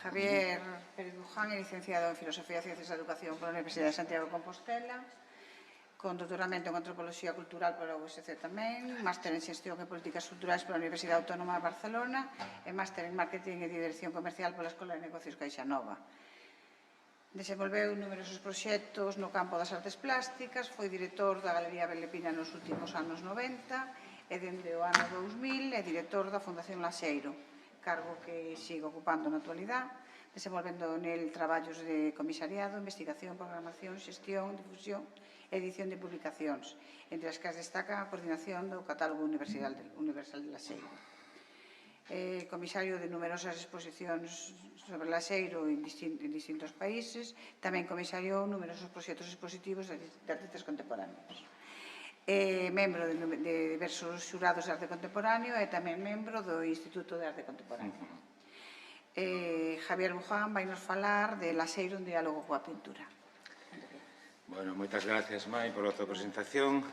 Javier Pérez Buján é licenciado en Filosofía e Ciencias da Educación pola Universidade de Santiago de Compostela, con doutoramento en Antropoloxía Cultural pola USC tamén, máster en Xestión e Políticas Culturais pola Universidade Autónoma de Barcelona e máster en Marketing e Dirección Comercial pola Escola de Negocios Caixa Nova. Desenvolveu numerosos proxectos no campo das artes plásticas, foi director da Galería Belepina nos últimos anos 90 e dende o ano 2000 é director da Fundación Laxeiro, cargo que sigue ocupando na actualidade, desenvolvendo nel traballos de comisariado, investigación, programación, xestión, difusión e edición de publicacións, entre as que destaca a coordinación do Catálogo Universal de Laxeiro. Comisario de numerosas exposicións sobre Laxeiro en distintos países, tamén comisariou numerosos proxectos expositivos de artistas contemporáneos. Membro de diversos xurados de arte contemporáneo e tamén membro do Instituto de Arte Contemporáneo. Javier Buján vai nos falar de Laxeiro, un diálogo coa pintura. Bueno, moitas gracias, Mai, por a tua presentación.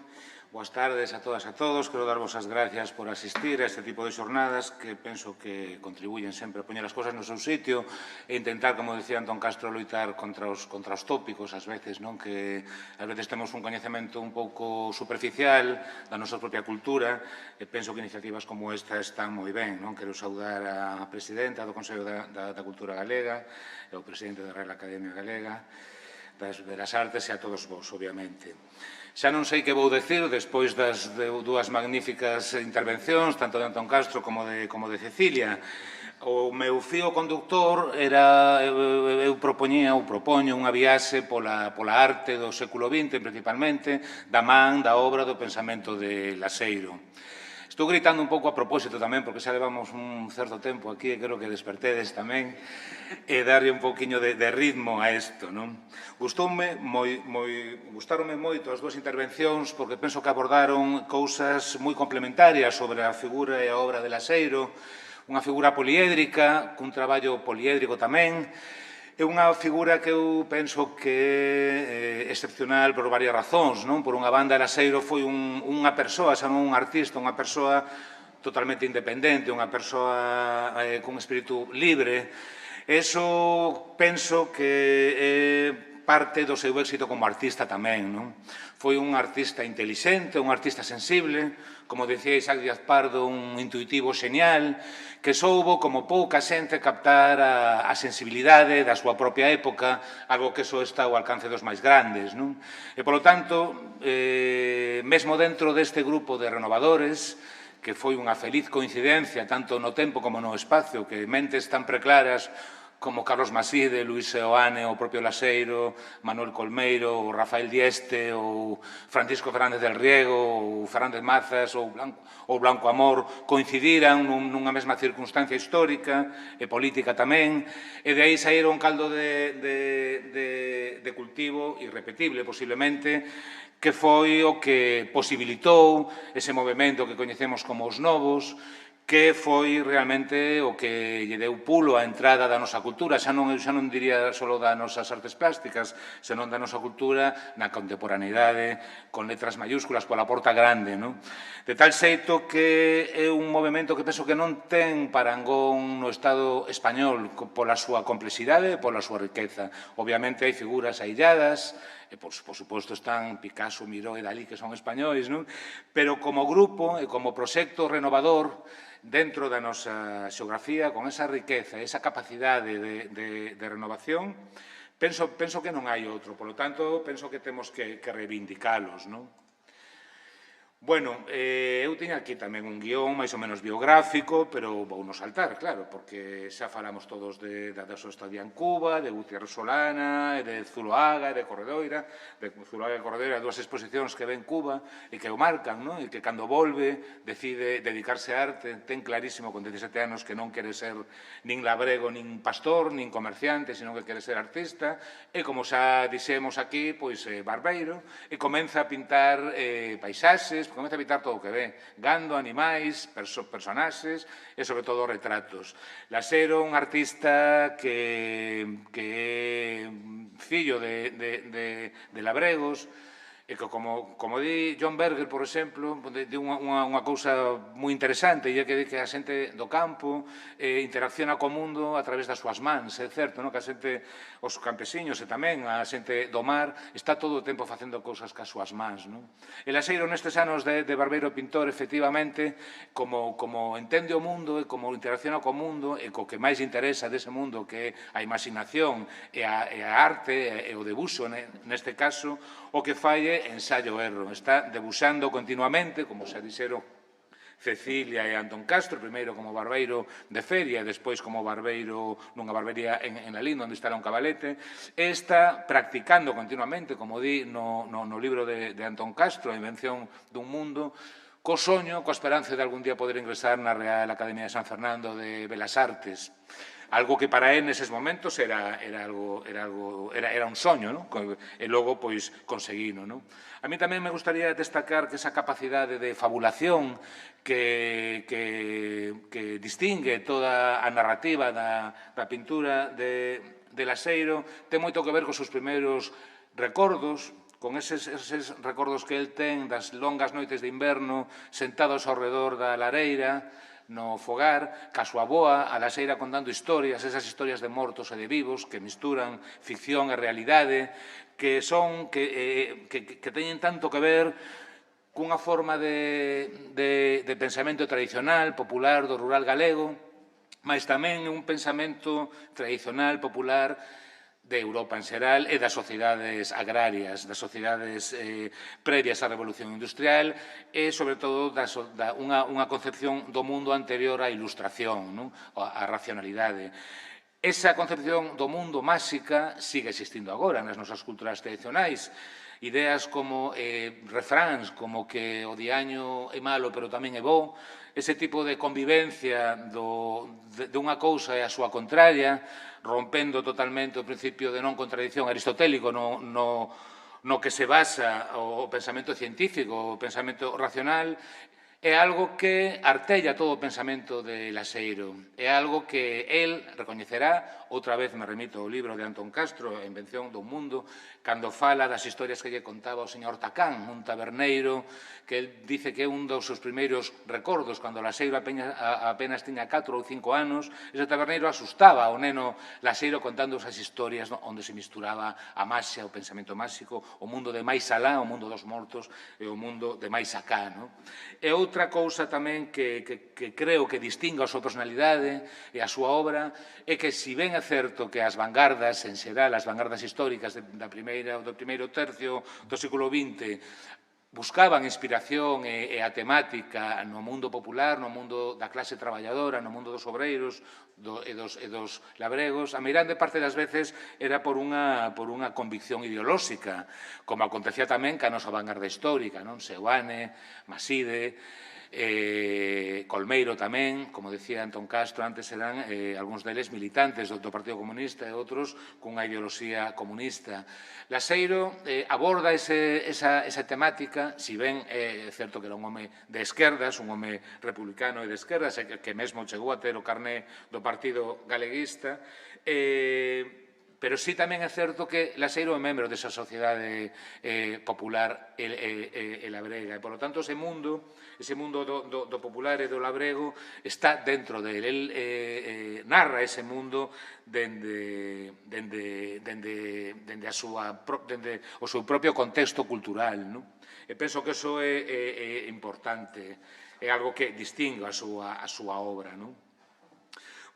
Boas tardes a todas e a todos. Quero darvos as gracias por asistir a este tipo de xornadas que penso que contribuyen sempre a poñer as cosas no seu sitio e intentar, como decía Antón Castro, loitar contra os tópicos, ás veces, non? Que ás veces temos un coñecemento un pouco superficial da nosa propia cultura e penso que iniciativas como esta están moi ben, non? Quero saudar a presidenta do Consello da Cultura Galega e ao presidente da Real Academia Galega das Belas Artes e a todos vos, obviamente. Xa non sei que vou decir despois das dúas magníficas intervencións, tanto de Antón Castro como de Cecilia. O meu fío conductor era, eu propoño unha viaxe pola arte do século XX, principalmente, da man, da obra, do pensamento de Laxeiro. Estou gritando un pouco a propósito tamén, porque xa levamos un certo tempo aquí e creo que despertedes tamén, e darlle un pouquiño de ritmo a isto, non? Gustaronme moito as dúas intervencións porque penso que abordaron cousas moi complementarias sobre a figura e a obra de Laxeiro, unha figura poliédrica, cun traballo poliédrico tamén. É unha figura que eu penso que é excepcional por varias razóns, non? Por unha banda, Laxeiro foi unha persoa, xa non un artista, unha persoa totalmente independente, unha persoa con espírito libre. Eso penso que é parte do seu éxito como artista tamén, non? Foi un artista intelixente, un artista sensible, como decía Isaac Díaz Pardo, un intuitivo xenial, que soubo, como pouca xente, captar a sensibilidade da súa propia época, algo que só está ao alcance dos máis grandes, non? E, polo tanto, mesmo dentro deste grupo de renovadores, que foi unha feliz coincidencia, tanto no tempo como no espacio, que mentes tan preclaras como Carlos Maside, Luis Seoane, o propio Laxeiro, Manuel Colmeiro, o Rafael Dieste, o Francisco Fernández del Riego, o Fernández Mazas, ou Blanco Amor, coincidiran nunha mesma circunstancia histórica e política tamén, e de aí saíron un caldo de cultivo irrepetible, posiblemente, que foi o que posibilitou ese movimento que coñecemos como os novos, que foi realmente o que lle deu pulo á entrada da nosa cultura, xa non diría só das nosas artes plásticas, senón da nosa cultura na contemporaneidade, con letras mayúsculas, pola porta grande, non? De tal xeito que é un movimento que penso que non ten parangón no Estado español pola súa complexidade e pola súa riqueza. Obviamente hai figuras ailladas, e por suposto están Picasso, Miró e Dalí, que son españois, non? Pero como grupo e como proxecto renovador, dentro da nosa xeografía, con esa riqueza, esa capacidade de renovación, penso que non hai outro. Por lo tanto, penso que temos que reivindicalos, non? Bueno, eu tiña aquí tamén un guión máis ou menos biográfico, pero vou non saltar, claro, porque xa falamos todos da súa estadía en Cuba, de Gutiérrez Solana, de Zuloaga, de Corredoira, dúas exposicións que ven Cuba e que o marcan, non? E que cando volve decide dedicarse á arte, ten clarísimo con 17 anos que non quere ser nin labrego, nin pastor, nin comerciante, sino que quere ser artista, e como xa dixemos aquí, pois barbeiro, e comeza a pintar paisaxes, comeza a pintar todo o que ve, gando, animais, personaxes e, sobre todo, retratos. Laxeiro, un artista que é fillo de labregos, E que, como di John Berger, por exemplo, di unha cousa moi interesante, e é que a xente do campo interacciona co mundo a través das súas mans, é certo, que a xente, os campesiños e tamén a xente do mar, está todo o tempo facendo cousas cas súas mans. E Laseiro, nestes anos de barbeiro pintor, efectivamente, como entende o mundo e como interacciona co mundo e co que máis interesa dese mundo, que é a imaginación e a arte e o debuxo, neste caso, o que fai é ensaio-erro. Está debuxando continuamente, como xa dixeron Cecilia e Antón Castro, primeiro como barbeiro de feria e despois como barbeiro nunha barbería en Lalín, onde estará un cabalete, e está practicando continuamente, como di no libro de Antón Castro, a invención dun mundo, co soño, coa esperanza de algún día poder ingresar na Real Academia de San Fernando de Belas Artes. Algo que para él neses momentos era un soño, e logo, pois, conseguino. A mí tamén me gustaría destacar que esa capacidade de fabulación que distingue toda a narrativa da pintura de Laseiro ten moito que ver cos seus primeiros recordos, con eses recordos que el ten das longas noites de inverno sentados ao redor da lareira, no fogar, ca súa avoa, a Laseira contando historias, esas historias de mortos e de vivos que misturan ficción e realidade, que teñen tanto que ver cunha forma de pensamento tradicional, popular, do rural galego, mas tamén un pensamento tradicional, popular, de Europa en xeral e das sociedades agrarias, das sociedades previas á Revolución Industrial e, sobre todo, unha concepción do mundo anterior á Ilustración, á racionalidade. Esa concepción do mundo máxica sigue existindo agora nas nosas culturas tradicionais. Ideas como refráns, como que o diaño é malo pero tamén é bo, ese tipo de convivencia dunha cousa e a súa contraria, rompendo totalmente o principio de non contradición aristotélico no que se basa o pensamento científico, o pensamento racional, é algo que artella todo o pensamento de Laseiro. É algo que el recoñecerá, outra vez me remito ao libro de Antón Castro, A invención do mundo, cando fala das historias que lle contaba o señor Tacán, un taberneiro, que el dice que é un dos seus primeiros recordos, cando Laseiro apenas tiña 4 ou 5 anos, ese taberneiro asustaba ao neno Laseiro contando esas historias onde se misturaba a maxia, o pensamento máxico, o mundo de máis alá, o mundo dos mortos e o mundo de máis acá. E outra cousa tamén que creo que distingue a súa personalidade e a súa obra é que, si ben é certo que as vanguardas, en xeral, as vanguardas históricas do primeiro tercio do século XX buscaban inspiración e a temática no mundo popular, no mundo da clase traballadora, no mundo dos obreiros e dos labregos, a meirande parte das veces era por unha convicción ideolóxica, como acontecía tamén ca nosa vanguarda histórica, Seoane, Maside, Colmeiro tamén, como decía Antón Castro antes, eran algúns deles militantes do Partido Comunista e outros cunha ideoloxía comunista. Laseiro aborda esa temática, si ben é certo que era un home de esquerdas, un home republicano e de esquerdas, que mesmo chegou a ter o carné do Partido Galeguista, pero sí tamén é certo que Laseiro é membro desa sociedade popular e labrega, e, polo tanto, ese mundo do popular e do labrego está dentro del. El narra ese mundo dende o seu propio contexto cultural. E penso que iso é importante, é algo que distingue a súa obra.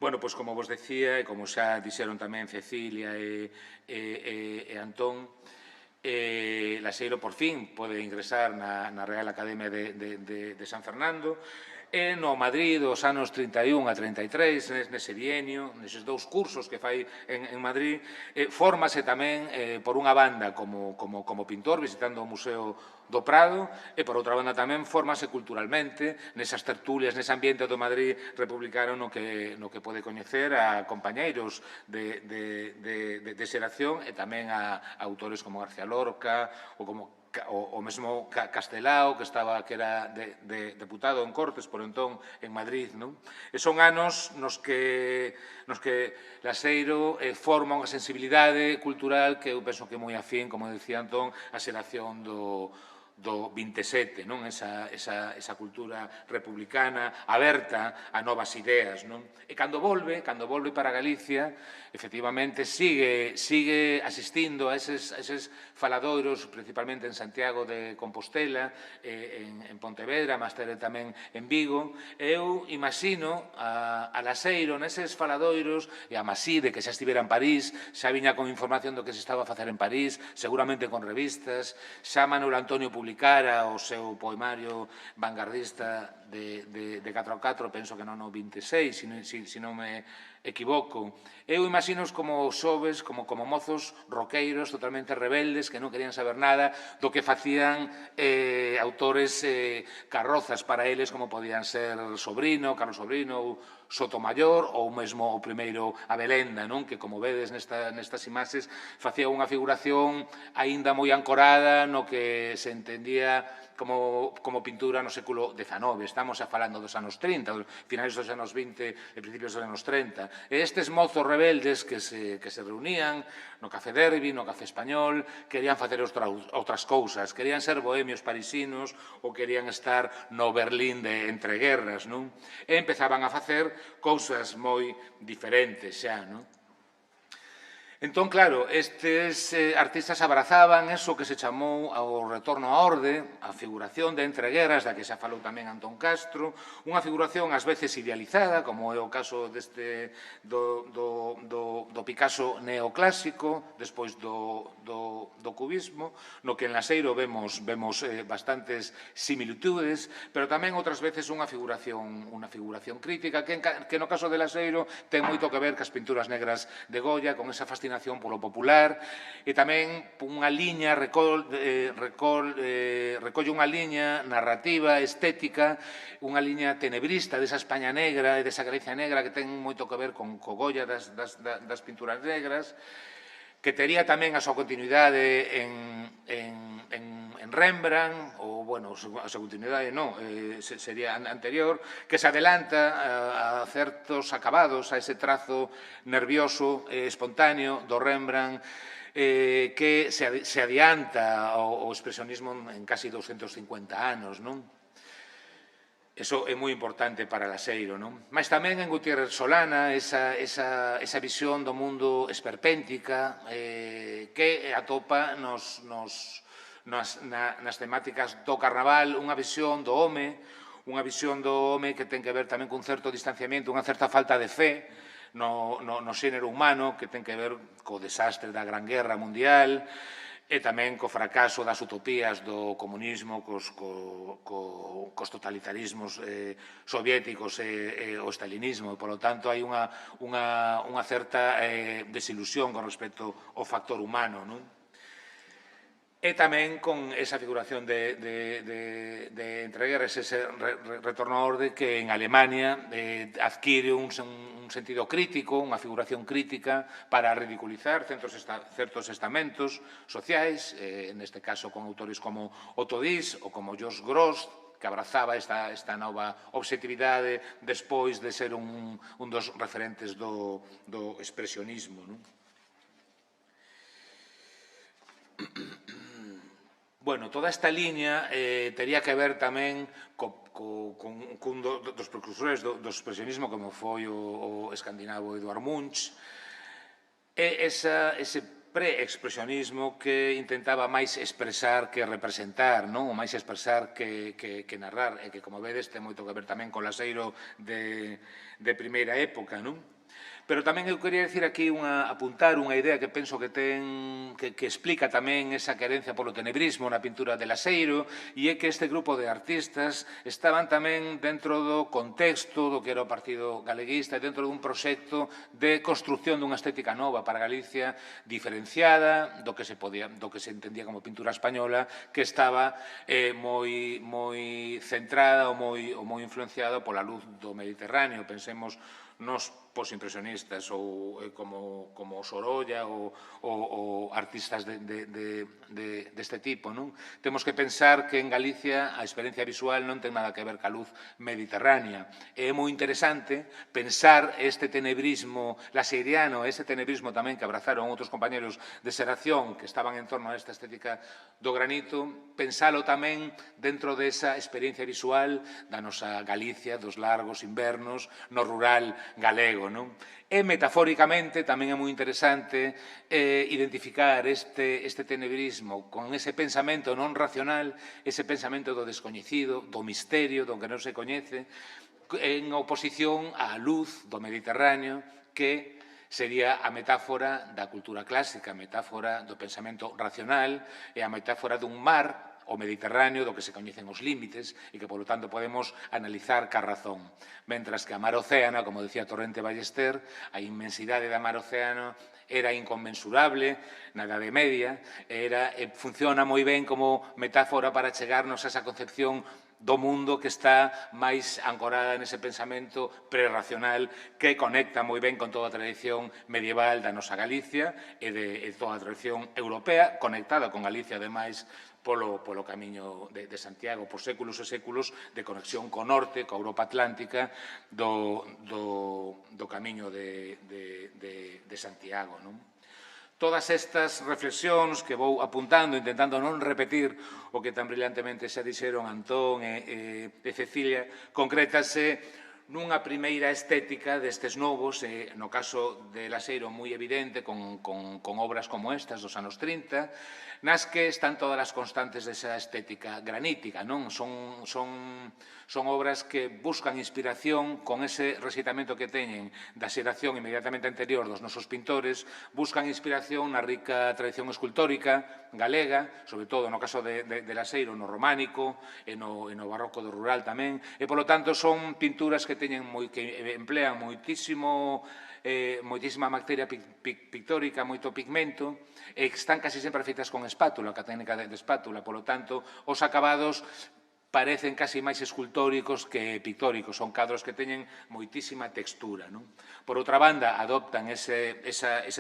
Bueno, pois, como vos decía, e como xa dixeron tamén Cecilia e Antón, Laseiro, por fin, pode ingresar na Real Academia de San Fernando, e no Madrid dos anos 31 a 33, nese bienio, neses dous cursos que fai en Madrid, fórmase tamén por unha banda como pintor, visitando o Museo do Prado, e por outra banda tamén fórmase culturalmente nesas tertulias, nese ambiente do Madrid republicano no que pode coñecer a compañeiros de xeración e tamén a autores como García Lorca ou como o mesmo Castelao, que era deputado en Cortes, por entón, en Madrid, non? E son anos nos que Laseiro forma unha sensibilidade cultural que eu penso que é moi afín, como decía Antón, a xeración do 27, non? Esa cultura republicana aberta a novas ideas, non? E cando volve para Galicia, efectivamente, sigue asistindo a eses faladoiros, principalmente en Santiago de Compostela, en Pontevedra, máis tarde tamén en Vigo. Eu imagino a Laseiro neses faladoiros, e a Maside, que xa estivera en París, xa viña con información do que se estaba a facer en París, seguramente con revistas, xa Manuel Antonio publicara o seu poemario vanguardista de 4 a 4, penso que non o 26, se non me equivoco. Eu imagino como xoves, como mozos roqueiros totalmente rebeldes que non querían saber nada do que facían autores carrozas para eles, como podían ser Carlos Sobrino ou Sotomayor, ou mesmo o primeiro Abelenda, non? Que, como vedes nestas imaxes, facía unha figuración aínda moi ancorada no que se entendía como pintura no século XIX. Estamos xa falando dos anos 30, finais dos anos 20 e principios dos anos 30. E estes mozos rebeldes que se reunían no Café Derby, no Café Español, querían facer outras cousas, querían ser bohemios parisinos ou querían estar no Berlín de entreguerras, non? E empezaban a facer cousas moi diferentes xa, non? Entón, claro, estes artistas abrazaban eso que se chamou o retorno á orde, a figuración de entreguerras, da que xa falou tamén Antón Castro, unha figuración ás veces idealizada, como é o caso do Picasso neoclásico, despois do cubismo, no que en Laseiro vemos bastantes similitudes, pero tamén outras veces unha figuración crítica, que no caso de Laseiro ten moito que ver cas pinturas negras de Goya, con esa fascinación polo popular, e tamén unha liña, recolle unha liña narrativa, estética, unha liña tenebrista desa España negra e desa Galicia negra que ten moito que ver con Goya das pinturas negras, que tería tamén a súa continuidade en Rembrandt, ou, bueno, a súa continuidade non, sería anterior, que se adelanta a certos acabados, a ese trazo nervioso, espontáneo do Rembrandt, que se adianta ao expresionismo en casi 250 anos, non? Iso é moi importante para Laseiro, non? Mas tamén en Gutiérrez Solana, esa visión do mundo esperpéntica que atopa nas temáticas do carnaval, unha visión do home que ten que ver tamén cun certo distanciamento, unha certa falta de fe no xénero humano, que ten que ver co desastre da Gran Guerra Mundial, e tamén co fracaso das utopías do comunismo, cos totalitarismos soviéticos e o stalinismo. Por lo tanto, hai unha certa desilusión con respecto ao factor humano, non? E tamén con esa figuración de entreguerras, ese retorno á orde que en Alemania adquire un sentido crítico, unha figuración crítica para ridiculizar certos estamentos sociais, neste caso con autores como Otto Dix ou como George Grosz, que abrazaba esta nova obxectividade despois de ser un dos referentes do expresionismo, non? Bueno, toda esta liña tería que ver tamén cun dos precursores do expresionismo, como foi o escandinavo Edvard Munch, e ese pre-expresionismo que intentaba máis expresar que representar, non? O máis expresar que narrar, e que, como vedes, ten moito que ver tamén con Laseiro de primeira época, non? Pero tamén eu quería dicir aquí apuntar unha idea que penso que explica tamén esa querencia polo tenebrismo na pintura de Laseiro, e é que este grupo de artistas estaban tamén dentro do contexto do que era o Partido Galeguista e dentro dun proxecto de construción dunha estética nova para Galicia, diferenciada do que se entendía como pintura española, que estaba moi centrada ou moi influenciada pola luz do Mediterráneo. Pensemos nos posimpresionistas ou como Sorolla ou artistas deste tipo, non? Temos que pensar que en Galicia a experiencia visual non ten nada que ver ca luz mediterránea. É moi interesante pensar este tenebrismo laseiriano, este tenebrismo tamén que abrazaron outros compañeros de xeración que estaban en torno a esta estética do granito, pensalo tamén dentro desa experiencia visual da nosa Galicia, dos largos invernos, no rural galego, non? E metafóricamente tamén é moi interesante identificar este tenebrismo con ese pensamento non racional, ese pensamento do descoñecido, do misterio, do que non se coñece, en oposición á luz do Mediterráneo, que sería a metáfora da cultura clásica, a metáfora do pensamento racional e a metáfora dun mar, o Mediterráneo, do que se coñecen os límites e que, polo tanto, podemos analizar ca razón. Mentras que a mar océana, como decía Torrente Ballester, a inmensidade da mar océano era inconmensurable na Idade Media, funciona moi ben como metáfora para chegarnos a esa concepción do mundo que está máis ancorada nese pensamento prerracional que conecta moi ben con toda a tradición medieval da nosa Galicia e de toda a tradición europea, conectada con Galicia, ademais, polo camiño de Santiago, por séculos e séculos de conexión co norte, coa Europa Atlántica, do camiño de Santiago, non? Todas estas reflexións que vou apuntando, intentando non repetir o que tan brillantemente xa dixeron Antón e Cecilia, concrétase nunha primeira estética destes novos, no caso de Laseiro moi evidente, con obras como estas dos anos 30, nas que están todas as constantes desa estética granítica, non? Son obras que buscan inspiración con ese recitamento que teñen da xeración inmediatamente anterior dos nosos pintores, buscan inspiración na rica tradición escultórica galega, sobre todo no caso de Laseiro, no románico e no barroco do rural tamén, e, polo tanto, son pinturas que emplean moitísima materia pictórica, moito pigmento, e que están casi sempre feitas con espátula, ca técnica de espátula. Polo tanto, os acabados parecen casi máis escultóricos que pictóricos. Son cadros que teñen moitísima textura, non? Por outra banda, adoptan ese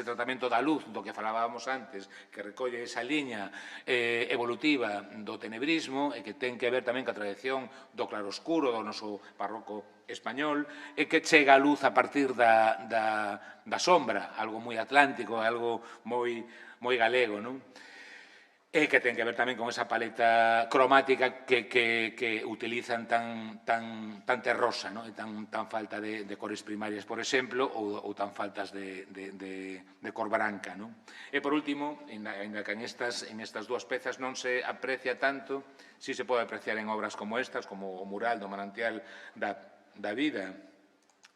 tratamento da luz do que falábamos antes, que recolle esa liña evolutiva do tenebrismo e que ten que ver tamén ca tradición do claroscuro do noso barroco español, e que chega a luz a partir da sombra, algo moi atlántico, algo moi galego, non? E que ten que ver tamén con esa paleta cromática que utilizan tan terrosa, e tan falta de cores primarias, por exemplo, ou tan faltas de cor branca. E, por último, ainda que en estas dúas pezas non se aprecia tanto, si se pode apreciar en obras como estas, como o mural do manantial da vida,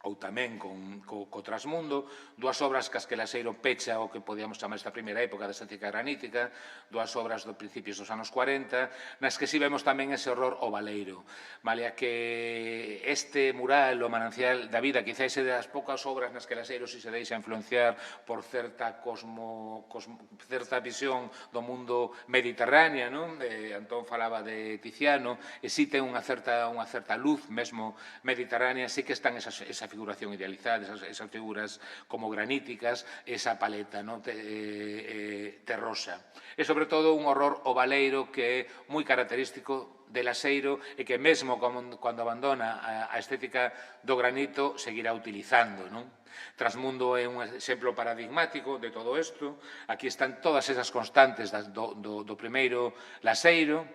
ou tamén co Trasmundo, dúas obras cas que Laseiro pecha o que podíamos chamar esta primeira época da estética granítica, dúas obras do principios dos anos 40, nas que si vemos tamén ese horror ao baleiro. Malia que este mural, o Manancial da Vida, quizás é das poucas obras nas que Laseiro si se deixa influenciar por certa visión do mundo mediterránea, non? Antón falaba de Tiziano, e si ten unha certa luz mesmo mediterránea, si que están esa figuración idealizada, esas figuras como graníticas, esa paleta terrosa. E, sobre todo, un horror ao baleiro que é moi característico de Laseiro e que mesmo cando abandona a estética do granito seguirá utilizando, non? Trasmundo é un exemplo paradigmático de todo isto. Aquí están todas esas constantes do primeiro Laseiro.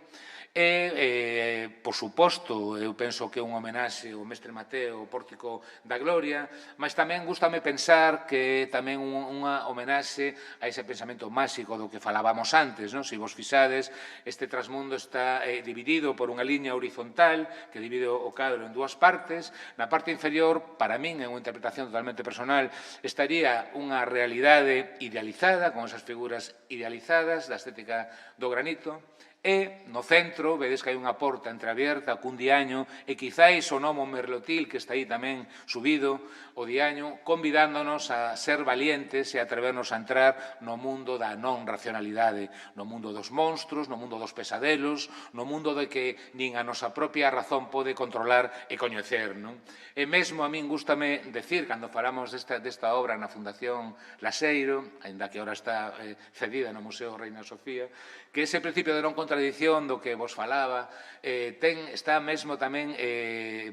E, por suposto, eu penso que é un homenaxe ao Mestre Mateo, o Pórtico da Gloria, mas tamén gústame pensar que é tamén unha homenaxe a ese pensamento máxico do que falábamos antes. Se vos fixades, este Trasmundo está dividido por unha liña horizontal que divide o cadro en dúas partes. Na parte inferior, para min, é unha interpretación totalmente personal, estaría unha realidade idealizada, con esas figuras idealizadas da estética do granito, E no centro, vedes que hai unha porta entreabierta cun diaño e quizáis o nomo Merlotil, que está aí tamén subido, o diaño, convidándonos a ser valientes e a atrevernos a entrar no mundo da non racionalidade, no mundo dos monstruos, no mundo dos pesadelos, no mundo de que nin a nosa propia razón pode controlar e coñecer. Non? E mesmo a min gústame decir, cando falamos desta obra na Fundación Laseiro, aínda que ahora está cedida no Museo Reina Sofía, que ese principio de non contradición do que vos falaba está mesmo tamén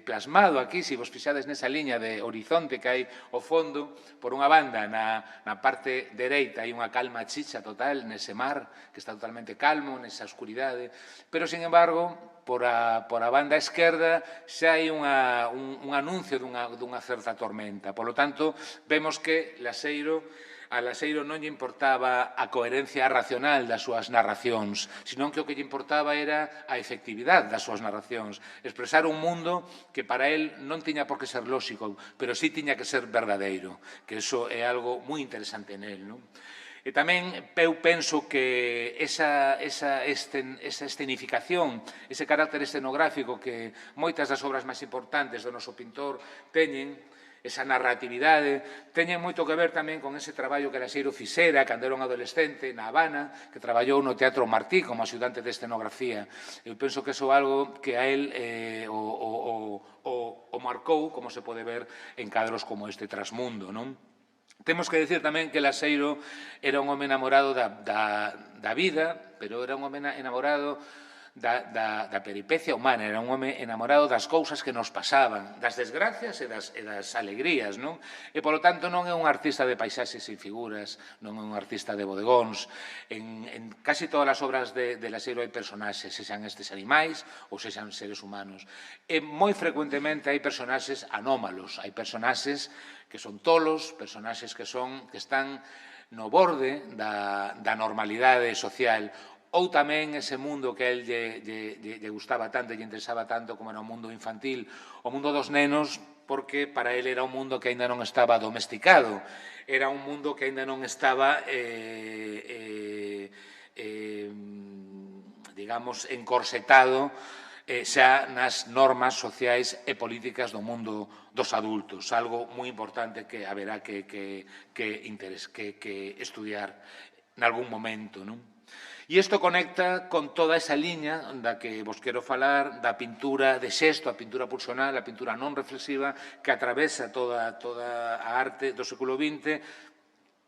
plasmado aquí, se vos fixades nesa liña de horizonte que hai ao fondo, por unha banda, na parte dereita hai unha calma chicha total nese mar, que está totalmente calmo, nesa oscuridade, pero, sin embargo, por a banda esquerda xa hai un anuncio dunha certa tormenta. Por lo tanto, vemos que a Laseiro non lle importaba a coherencia racional das súas narracións, senón que o que lle importaba era a efectividade das súas narracións, expresar un mundo que para él non tiña por que ser lóxico, pero sí tiña que ser verdadeiro, que iso é algo moi interesante nel, non? E tamén eu penso que esa escenificación, ese carácter escenográfico que moitas das obras máis importantes do noso pintor teñen, esa narratividade, teñen moito que ver tamén con ese traballo que Laseiro fixera cando era un adolescente na Habana, que traballou no Teatro Martí como axudante de escenografía. Eu penso que iso é algo que a él o marcou, como se pode ver en cadros como este Trasmundo, non? Temos que decir tamén que Laseiro era un home enamorado da vida, pero era un home enamorado da peripecia humana, era un home enamorado das cousas que nos pasaban, das desgracias e das alegrías, non? E, polo tanto, non é un artista de paisaxes e figuras, non é un artista de bodegóns. En casi todas as obras de Laseiro hai personaxes, sexan estes animais ou sexan seres humanos. E moi frecuentemente hai personaxes anómalos, hai personaxes que son tolos, personaxes que están no borde da normalidade social, ou tamén ese mundo que a él lle gustaba tanto e lle interesaba tanto como era o mundo infantil, o mundo dos nenos, porque para él era un mundo que aínda non estaba domesticado, era un mundo que aínda non estaba, digamos, encorsetado xa nas normas sociais e políticas do mundo dos adultos, algo moi importante que haberá que estudiar nalgún momento, non? E isto conecta con toda esa liña da que vos quero falar, da pintura de xesto, a pintura pulsional, a pintura non reflexiva, que atravesa toda a arte do século XX,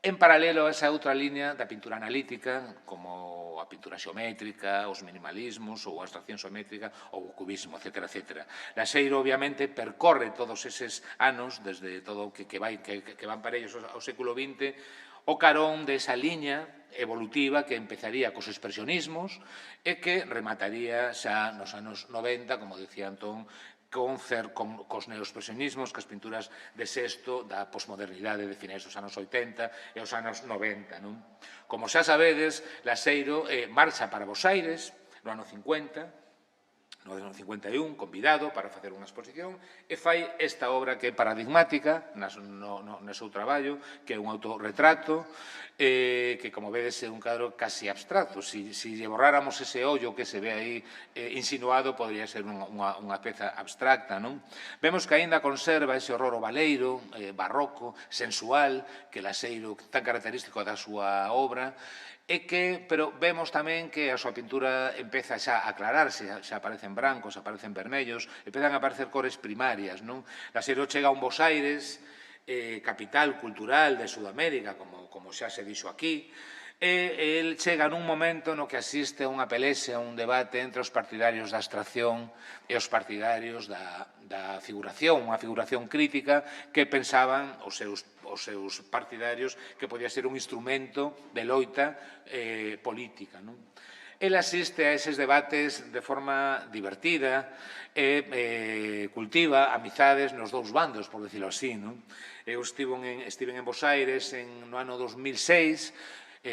en paralelo a esa outra liña da pintura analítica, como a pintura xeométrica, os minimalismos, ou a abstracción xeométrica, ou o cubismo, etc. Laseiro, obviamente, percorre todos eses anos, desde todo que van para ellos ao século XX, o carón desa liña evolutiva que empezaría cos expresionismos e que remataría xa nos anos 90, como decía Antón, cos neoexpresionismos, cas pinturas de xesto da posmodernidade de finais dos anos 80 e os anos 90. Non? Como xa sabedes, Laseiro marcha para Bos Aires no ano 50, no ano 51, convidado para facer unha exposición, e fai esta obra que é paradigmática no seu traballo, que é un autorretrato, que, como vedes, é un cadro casi abstracto. Si lle borráramos ese ollo que se ve aí insinuado, podría ser unha peza abstracta, non? Vemos que aínda conserva ese horror ovaleiro, barroco, sensual, que Laseiro, tan característico da súa obra, pero vemos tamén que a súa pintura empeza xa a aclararse, xa aparecen brancos, aparecen vermellos, empezan a aparecer cores primarias, non? Laseiro chega a un Bos Aires, capital cultural de Sudamérica, como xa se dixo aquí, e el chega nun momento no que asiste a unha pelexa, un debate entre os partidarios da abstracción e os partidarios da figuración, unha figuración crítica que pensaban os seus partidarios que podía ser un instrumento de loita política. El asiste a eses debates de forma divertida e cultiva amizades nos dous bandos, por decirlo así. Eu estiven en Bos Aires no ano 2006,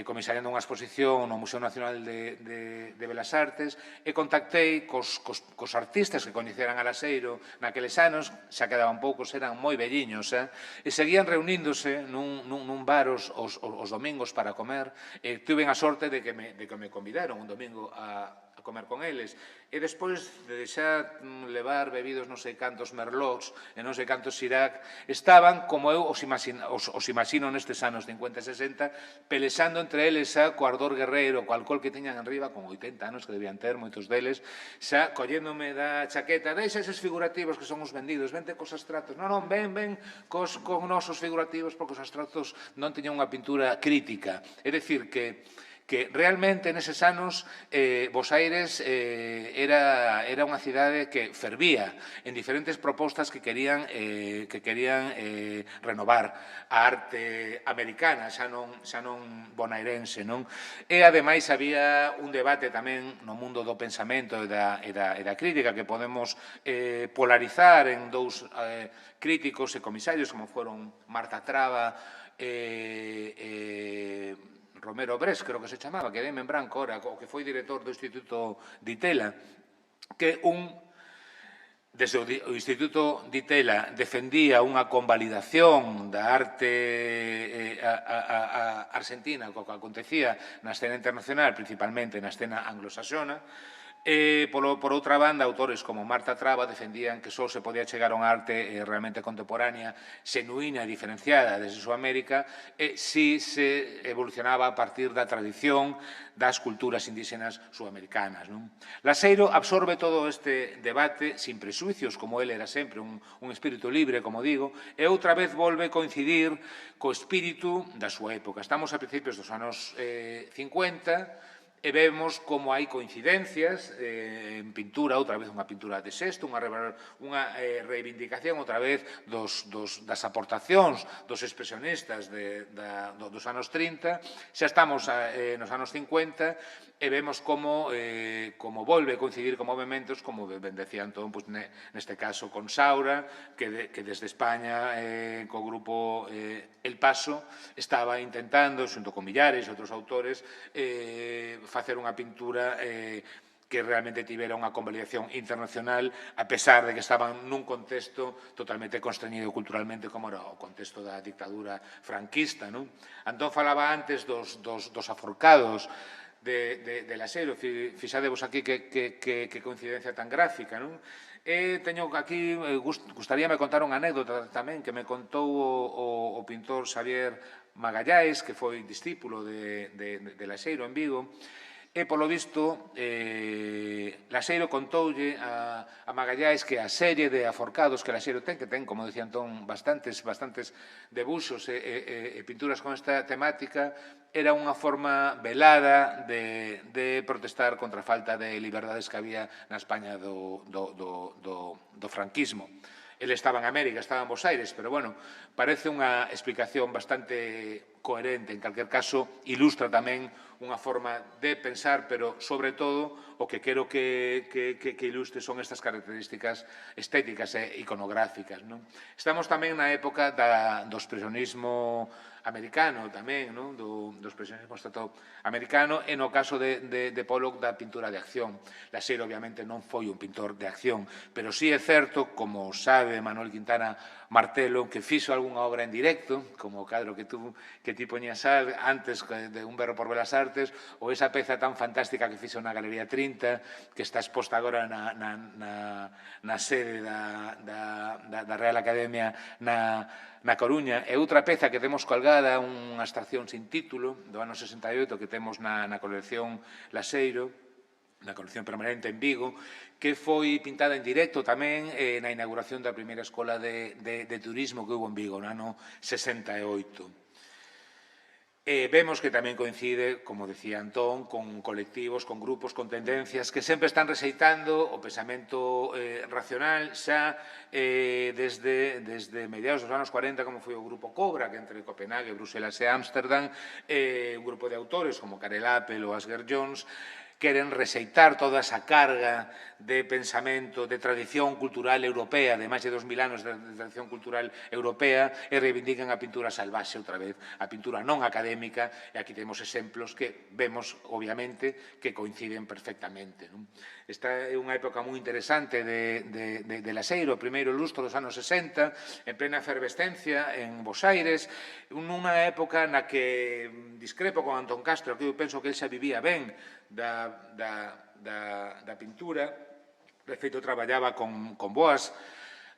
comisariando unha exposición no Museo Nacional de Belas Artes, e contactei cos artistas que coñeceran a Laseiro naqueles anos, xa quedaban poucos, eran moi velliños, e seguían reuníndose nun bar os domingos para comer, e tuven a sorte de que me convidaron un domingo a comer con eles. E despois de xa levar bebidos non sei cantos merlots e non sei cantos Sirac, estaban, como eu os imagino nestes anos 50 e 60, pelexando entre eles xa co ardor guerreiro, co alcohol que tiñan enriba, con 80 anos que debían ter, moitos deles, xa colléndome da chaqueta, deixa eses figurativos que son os vendidos, vente cos abstractos, non, ven cos nosos figurativos, porque os abstractos non tiñan unha pintura crítica. É dicir, que realmente neses anos Bos Aires era unha cidade que fervía en diferentes propostas que querían renovar a arte americana, xa non bonairense, non? E ademais había un debate tamén no mundo do pensamento e da crítica que podemos polarizar en dous críticos e comisarios como foron Marta Traba Romero Bres, creo que se chamaba, que deme en branco ora, o que foi director do Instituto Ditela, que desde o Instituto Ditela defendía unha convalidación da arte argentina, co que acontecía na escena internacional, principalmente na escena anglosaxona. Por outra banda, autores como Marta Traba defendían que só se podía chegar a unha arte realmente contemporánea, xenuína e diferenciada desde Sudamérica, si se evolucionaba a partir da tradición das culturas indígenas sudamericanas. Laseiro absorbe todo este debate sin presuicios, como ele era sempre, un espírito libre, como digo, e outra vez volve coincidir co espírito da súa época. Estamos a principios dos anos 50, e vemos como hai coincidencias en pintura, outra vez unha pintura de Sexto, unha reivindicación outra vez das aportacións dos expresionistas dos anos 30, xa estamos nos anos 50 e vemos como volve a coincidir con movimentos, como ben decía Antón, neste caso con Saura, que desde España, co grupo El Paso, estaba intentando, xunto con Millares e outros autores, facer unha pintura que realmente tivera unha convalidación internacional, a pesar de que estaban nun contexto totalmente constreñido culturalmente, como era o contexto da dictadura franquista. Antón falaba antes dos aforcados de Laseiro, fixadevos aquí que coincidencia tan gráfica, non? Teño aquí, gustaríame contar unha anécdota tamén que me contou o pintor Xavier Magallais, que foi discípulo de Laseiro en Vigo, e, polo visto, Laseiro contoulle a Magallais que a serie de aforcados que Laseiro ten, que ten, como decía Antón, bastantes debuxos e pinturas con esta temática, era unha forma velada de protestar contra a falta de liberdades que había na España do franquismo. Ele estaba en América, estaba en Bos Aires, pero, bueno, parece unha explicación bastante coherente. En calquer caso, ilustra tamén unha forma de pensar, pero, sobre todo, o que quero que ilustre son estas características estéticas e iconográficas. Estamos tamén na época do expresionismo americano tamén, do expresionismo americano, e no caso de Pollock da pintura de acción. Laseiro, obviamente, non foi un pintor de acción, pero sí é certo, como sabe Manuel Quintana Martelo, que fixo algunha obra en directo, como o cadro que ti poñías antes de Un berro por Belas Artes, ou esa peza tan fantástica que fixo na Galería 30, que está exposta agora na sede da Real Academia na Coruña, e outra peza que temos colgada, unha estación sin título, do ano 68, que temos na colección Laseiro, na colección permanente en Vigo, que foi pintada en directo tamén na inauguración da primeira escola de turismo que houve en Vigo, no ano 68. Vemos que tamén coincide, como decía Antón, con colectivos, con grupos, con tendencias que sempre están rexeitando o pensamento racional xa desde mediados dos anos 40, como foi o grupo Cobra, que entre Copenhague, Bruselas e Ámsterdam, un grupo de autores como Karel Appel ou Asger Jones, queren rexeitar toda esa carga de pensamento, de tradición cultural europea, de máis de 2000 anos de tradición cultural europea, e reivindican a pintura salvaxe outra vez, a pintura non académica, e aquí temos exemplos que vemos, obviamente, que coinciden perfectamente. Esta é unha época moi interesante de Laseiro, o primeiro lustro dos anos 60, en plena efervescencia en Bos Aires, nunha época na que discrepo con Antón Castro, que eu penso que ele xa vivía ben da pintura. De feito, traballaba con boas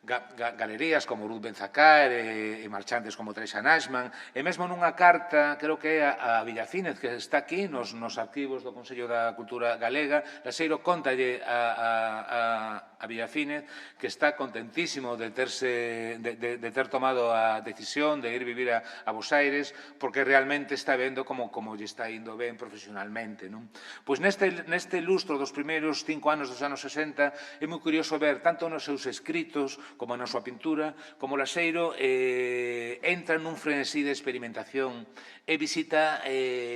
galerías como Ruth Benzacar e marchantes como Teresa Nashman, e mesmo nunha carta, creo que é a Villafínez, que está aquí nos arquivos do Consello da Cultura Galega, Laseiro contalle a Villafínez que está contentísimo de ter tomado a decisión de ir vivir a Bos Aires, porque realmente está vendo como lle está indo ben profesionalmente. Pois neste lustro dos primeiros 5 anos dos anos 60 é moi curioso ver tanto nos seus escritos como na súa pintura, como Laseiro entra nun frenesí de experimentación e visita,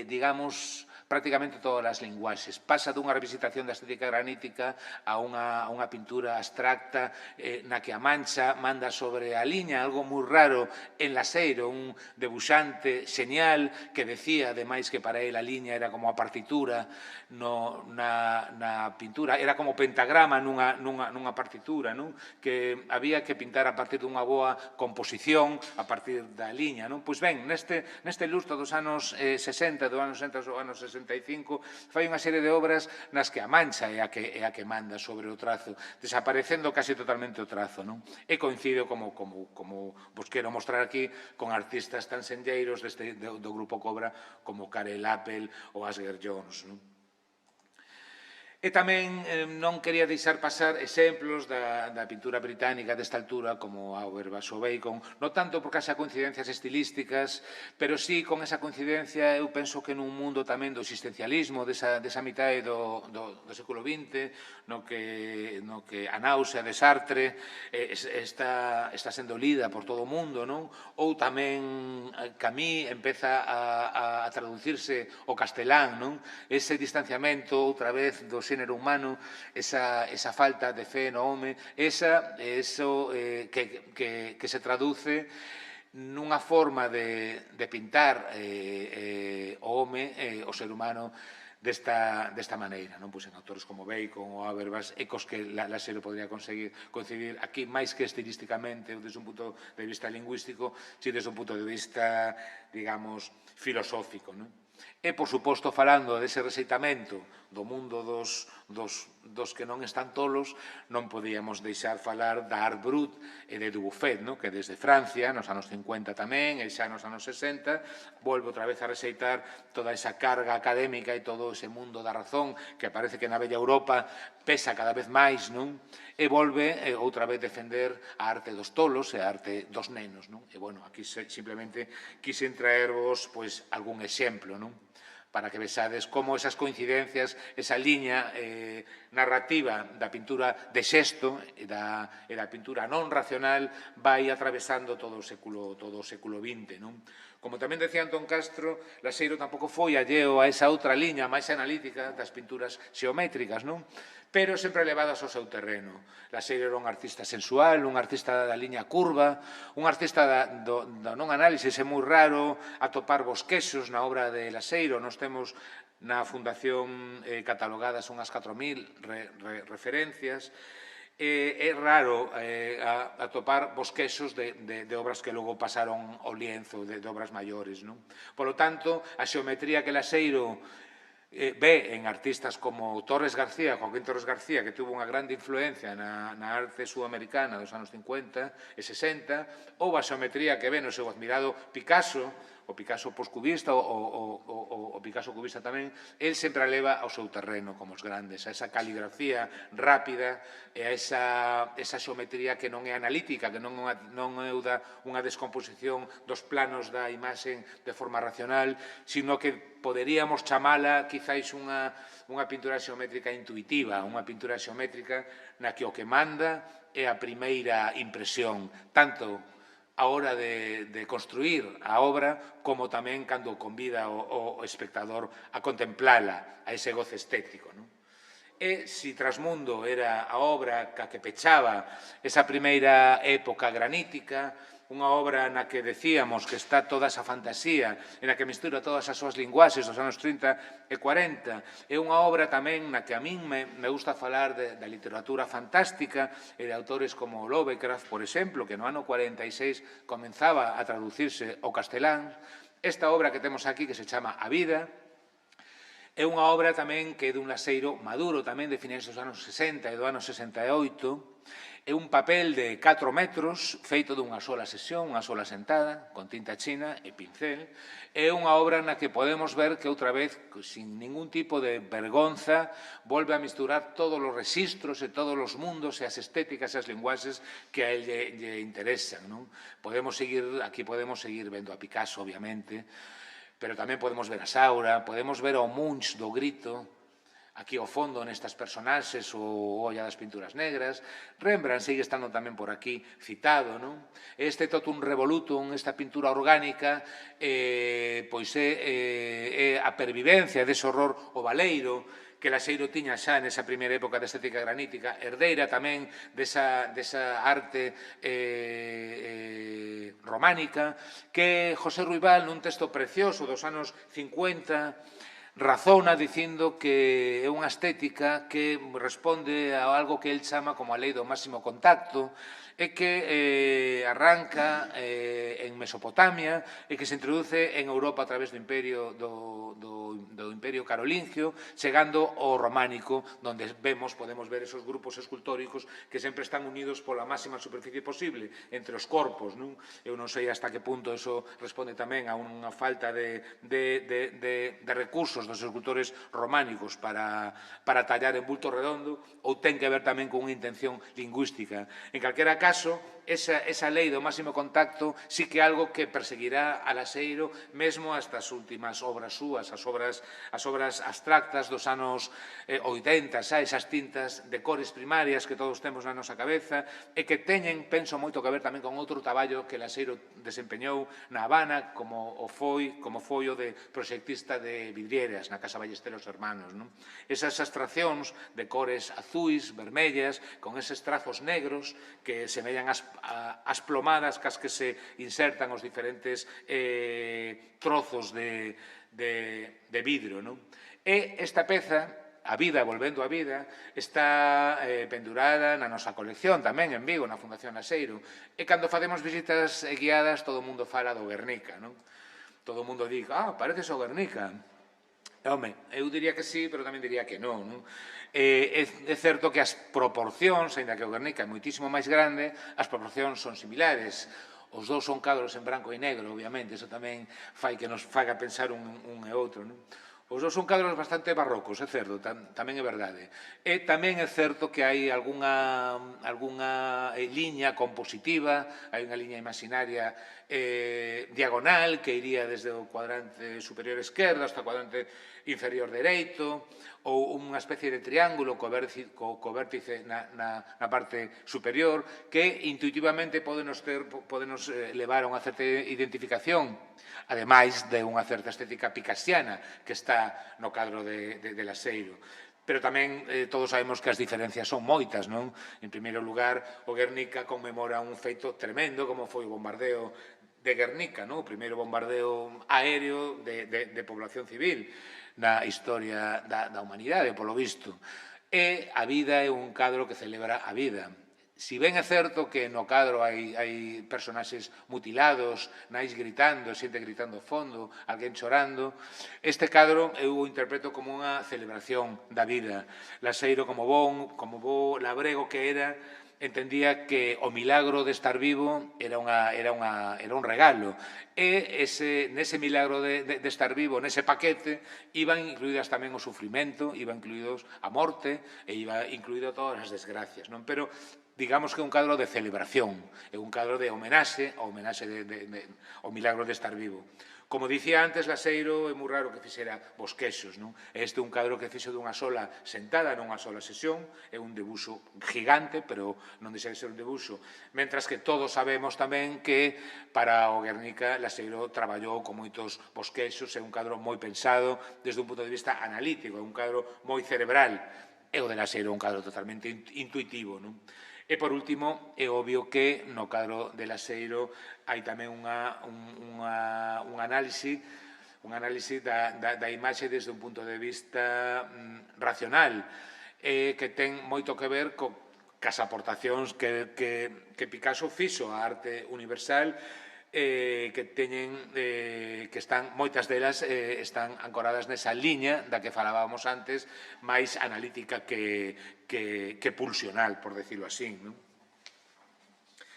digamos, prácticamente todas as linguaxes. Pasa dunha revisitación da estética granítica a unha pintura abstracta na que a mancha manda sobre a liña, algo moi raro en Laseiro, un debuxante xenial que decía, ademais, que para él a liña era como a partitura na pintura, era como pentagrama nunha partitura, que había que pintar a partir dunha boa composición a partir da liña. Pois ben, neste lustro dos anos 60, dos anos 60 aos anos 65, fai unha serie de obras nas que a mancha é a que manda sobre o trazo, desaparecendo casi totalmente o trazo. E coincido, como vos quero mostrar aquí, con artistas tan senlleiros do Grupo Cobra como Karel Appel ou Asger Jones. E tamén non quería deixar pasar exemplos da pintura británica desta altura como Auerbach ou Bacon, non tanto porque haxa coincidencias estilísticas, pero sí con esa coincidencia, eu penso que nun mundo tamén do existencialismo, desa mitade do século XX, no que a náusea de Sartre está sendo lida por todo o mundo, ou tamén Camus empeza a traducirse o castelán, ese distanciamento outra vez do xénero humano, esa falta de fe no home, eso que se traduce nunha forma de pintar o home, o ser humano, desta maneira, pois en autores como Bacon ou Auerbach, e cos que Laseiro podría coincidir aquí máis que estilísticamente ou desde un punto de vista lingüístico, si desde un punto de vista, digamos, filosófico. E, por suposto, falando dese rexeitamento do mundo dos que non están tolos, non podíamos deixar falar da Art Brut e de Dubuffet, que desde Francia, nos anos 50 tamén, e xa nos anos 60, volve outra vez a rexeitar toda esa carga académica e todo ese mundo da razón que parece que na bella Europa pesa cada vez máis, e volve outra vez defender a arte dos tolos e a arte dos nenos. E, bueno, aquí simplemente quixen traervos algún exemplo, para que vexades como esas coincidencias, esa liña narrativa da pintura de xesto e da pintura non racional vai atravesando todo o século XX. Como tamén decía Antón Castro, Laseiro tampouco foi alleo a esa outra liña máis analítica das pinturas xeométricas, pero sempre levadas ao seu terreno. Laseiro era un artista sensual, un artista da liña curva, un artista do non análisis. É moi raro atopar bosquexos na obra de Laseiro. Nós temos na Fundación catalogadas unhas 4.000 referencias. É raro atopar bosquexos de obras que logo pasaron ao lienzo, de obras maiores. Por lo tanto, a xeometría que Laseiro ve en artistas como Torres García, Joaquín Torres García, que tuvo unha grande influencia na arte sudamericana dos anos 50 e 60, ou a xeometría que ve no seu admirado Picasso, o Picasso poscubista, o Picasso cubista tamén, el sempre a leva ao seu terreno, como os grandes, a esa caligrafía rápida e a esa xeometría que non é analítica, que non é unha descomposición dos planos da imaxe de forma racional, sino que poderíamos chamala quizáis unha pintura xeométrica intuitiva, unha pintura xeométrica na que o que manda é a primeira impresión, tanto a hora de construir a obra, como tamén cando convida o espectador a contemplala, a ese goce estético. E se Trasmundo era a obra que pechaba esa primeira época granítica, unha obra na que decíamos que está toda esa fantasía, en a que mistura todas as súas linguaxes dos anos 30 e 40, é unha obra tamén na que a min me gusta falar da literatura fantástica e de autores como Lovecraft, por exemplo, que no ano 46 comenzaba a traducirse ao castelán, Esta obra que temos aquí, que se chama A Vida, é unha obra tamén que é dun laseiro maduro, tamén de finais dos anos 60 e do ano 68. É un papel de 4 metros, feito dunha sola sesión, unha sola sentada, con tinta china e pincel. É unha obra na que podemos ver que outra vez, sin ningún tipo de vergonza, volve a misturar todos os registros e todos os mundos e as estéticas e as linguaxes que a él lle interesan. Aquí podemos seguir vendo a Picasso, obviamente, pero tamén podemos ver a Saura, podemos ver ao Munch do Grito, aquí ao fondo nestas personaxes, o Olla das Pinturas Negras. Rembrandt sigue estando tamén por aquí citado, non? Este totum revolutum, esta pintura orgánica, pois é a pervivencia dese horror ovaleiro que Laseiro tiña xa nesa primeira época de estética granítica, herdeira tamén desa arte románica, que José Ruibal, nun texto precioso dos anos 50, razona dicindo que é unha estética que responde a algo que el chama como a lei do máximo contacto, e que arranca en Mesopotamia e que se introduce en Europa a través do Imperio Carolingio, chegando ao románico, onde podemos ver esos grupos escultóricos que sempre están unidos pola máxima superficie posible entre os corpos. Eu non sei hasta que punto eso responde tamén a unha falta de recursos dos escultores románicos para tallar en bulto redondo, ou ten que ver tamén con unha intención lingüística. En calquera caso, esa lei do máximo contacto sí que é algo que perseguirá a Laseiro mesmo hasta as últimas obras súas, as obras abstractas dos anos 80, xa esas tintas de cores primarias que todos temos na nosa cabeza e que teñen, penso, moito que ver tamén con outro traballo que Laseiro desempeñou na Habana como foi o de proxectista de vidrieras na Casa Ballesteros Hermanos. Esas abstraccións de cores azuis, vermellas, con eses trazos negros que semellan as plomadas cas que se insertan os diferentes trozos de vidro. E esta peza, A Vida, volvendo á vida, está pendurada na nosa colección tamén en Vigo, na Fundación Laseiro. E cando facemos visitas guiadas, todo o mundo fala do Guernica. Todo o mundo di, pareces o Guernica. Home, eu diría que sí, pero tamén diría que non. É certo que as proporcións, ainda que o Guernica é moitísimo máis grande, as proporcións son similares. Os dous son cadros en branco e negro, obviamente, iso tamén fai que nos faga pensar un e outro. Os dous son cadros bastante barrocos, é certo, tamén é verdade. E tamén é certo que hai algunha liña compositiva, hai unha liña imaginaria diagonal que iría desde o cuadrante superior esquerdo hasta o cuadrante inferior dereito, ou unha especie de triángulo co vértice na parte superior, que intuitivamente podenos levar a unha certa identificación, ademais de unha certa estética picassiana que está no cadro de Laseiro. Pero tamén todos sabemos que as diferencias son moitas, non? En primeiro lugar, o Guernica conmemora un feito tremendo como foi o bombardeo de Guernica, o primeiro bombardeo aéreo de población civil na historia da humanidade, polo visto. E A Vida é un cadro que celebra a vida. Si ben é certo que no cadro hai personaxes mutilados, nais gritando, xente gritando ao fondo, alguén chorando, este cadro eu o interpreto como unha celebración da vida. Laseiro, como bo labrego que era, entendía que o milagro de estar vivo era un regalo. E nese milagro de estar vivo, nese paquete, iban incluídas tamén o sufrimento, iban incluídos a morte e iba incluído todas as desgracias. Pero digamos que é un cadro de celebración, é un cadro de homenaxe ao milagro de estar vivo. Como dicía antes, Laseiro é moi raro que fixera bosquexos. Este é un cadro que fixo dunha sola sentada, nunha sola sesión, é un debuxo gigante, pero non deixa de ser un debuxo. Mentras que todos sabemos tamén que para o Guernica Laseiro traballou con moitos bosquexos, é un cadro moi pensado desde un punto de vista analítico, é un cadro moi cerebral. E o de Laseiro é un cadro totalmente intuitivo. E, por último, é obvio que no cadro de Laseiro hai tamén un análise da imaxe desde un punto de vista racional, que ten moito que ver cas aportacións que Picasso fixo á arte universal que están, moitas delas están ancoradas nesa liña da que falábamos antes, máis analítica que pulsional, por decirlo así.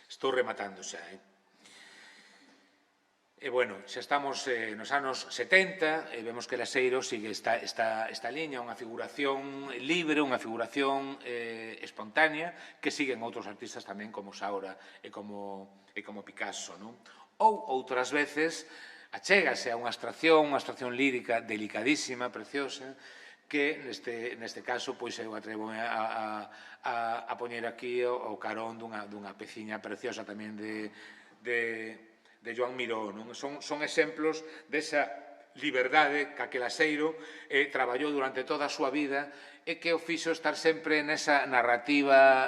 Estou rematando xa, E, bueno, xa estamos nos anos 70 e vemos que Laseiro sigue esta liña, unha figuración libre, unha figuración espontánea que siguen outros artistas tamén como Saura e como Picasso. Ou outras veces achégase a unha abstracción lírica delicadísima, preciosa, que neste caso pois eu atrevo a poñer aquí o carón dunha peciña preciosa tamén de Joan Miró. Son exemplos desa liberdade que aquel Laseiro traballou durante toda a súa vida e que o fixo estar sempre nesa narrativa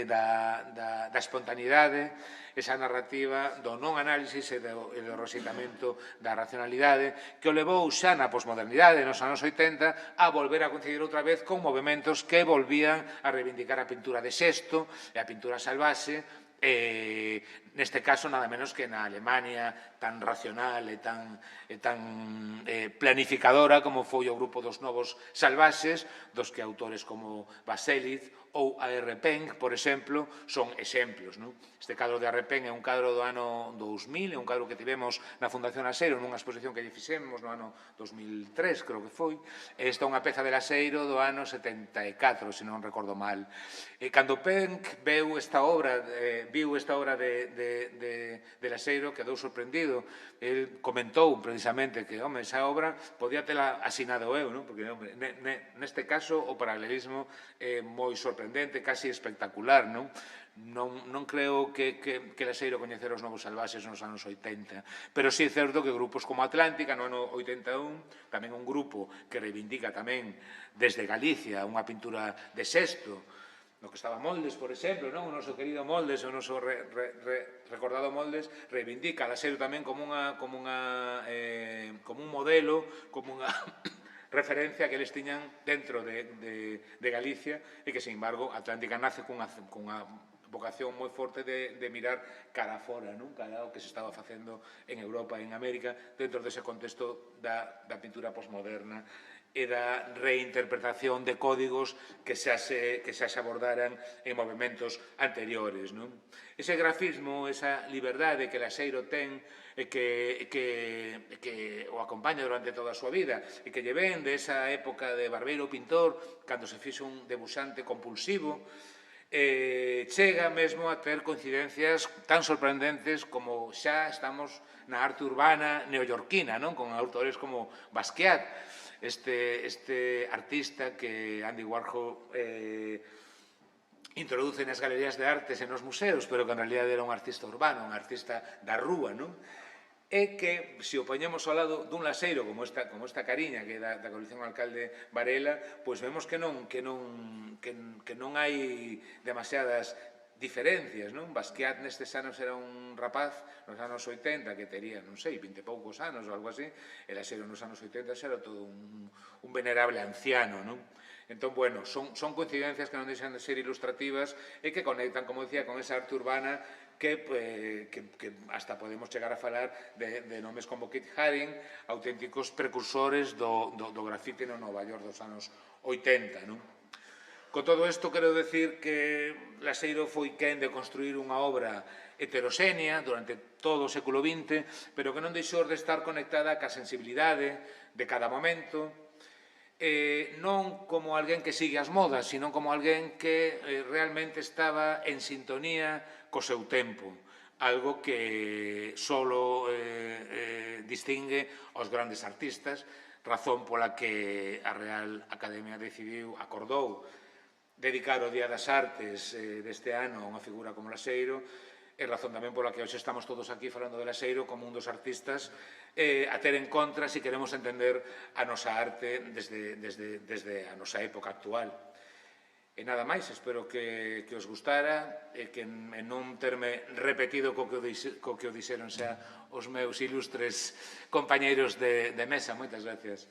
da espontaneidade, esa narrativa do non análisis e do rexeitamento da racionalidade que o levou xa na posmodernidade nos anos 80 a volver a coincidir outra vez con movimentos que volvían a reivindicar a pintura de xesto e a pintura salvaxe, neste caso nada menos que na Alemania tan racional e tan planificadora como foi o grupo dos Novos Salvaxes, dos que autores como Baselis ou A.R. Penck, por exemplo, son exemplos. Este cadro de A.R. Penck é un cadro do ano 2000, é un cadro que tivemos na Fundación Laseiro nunha exposición que lle fixemos no ano 2003, creo que foi. Esta é unha peza de Laseiro do ano 74, se non recordo mal. Cando Penck viu esta obra de Laseiro, quedou sorprendido. El comentou precisamente que, home, esa obra podía tela asinado eu, porque neste caso o paralelismo é moi sorprendente, casi espectacular. Non creo que Laseiro coñecera os Novos Salvaxes nos anos 80, pero sí é certo que grupos como Atlántica no ano 81, tamén un grupo que reivindica tamén desde Galicia unha pintura de xesto, no que estaba Moldes, por exemplo, o noso querido Moldes, o noso recordado Moldes, reivindica a Laseiro tamén como un modelo, como unha referencia que eles tiñan dentro de Galicia e que, sin embargo, Atlántica nace cunha vocación moi forte de mirar cara fora, cara ao que se estaba facendo en Europa e en América dentro dese contexto da pintura posmoderna e da reinterpretación de códigos que xa se abordaran en movimentos anteriores. Ese grafismo, esa liberdade que Laseiro ten e que o acompaña durante toda a súa vida e que lle ven desa época de barbeiro pintor, cando se fixo un debuxante compulsivo, chega mesmo a ter coincidencias tan sorprendentes como xa estamos na arte urbana neoyorquina, con autores como Basquiat, este artista que Andy Warhol introduce nas galerías de artes e nos museos, pero que en realidad era un artista urbano, un artista da rúa, e que, se o poñemos ao lado dun Laseiro como esta cariña que é da colección Alcalde Varela, pois vemos que non hai demasiadas diferencias. Basquiat nestes anos era un rapaz nos anos 80 que tería, non sei, 20 e poucos anos ou algo así, e Laseiro nos anos 80 xa era todo un venerable anciano. Entón, bueno, son coincidencias que non deixan de ser ilustrativas e que conectan, como decía, con esa arte urbana que hasta podemos chegar a falar de nomes como Keith Haring, auténticos precursores do grafite no Nova York dos anos 80. Con todo isto, quero decir que Laseiro foi quen de construir unha obra heteroxénea durante todo o século XX, pero que non deixou de estar conectada ca sensibilidade de cada momento, non como alguén que sigue as modas, sino como alguén que realmente estaba en sintonía co seu tempo, algo que solo distingue aos grandes artistas, razón pola que a Real Academia acordou dedicar o Día das Artes deste ano a unha figura como Laseiro, e razón tamén pola que hoxe estamos todos aquí falando de Laseiro como un dos artistas a ter en contra se queremos entender a nosa arte desde a nosa época actual. E nada máis, espero que os gustara e que non terme repetido co que o dixeron xa os meus ilustres compañeiros de mesa. Moitas gracias.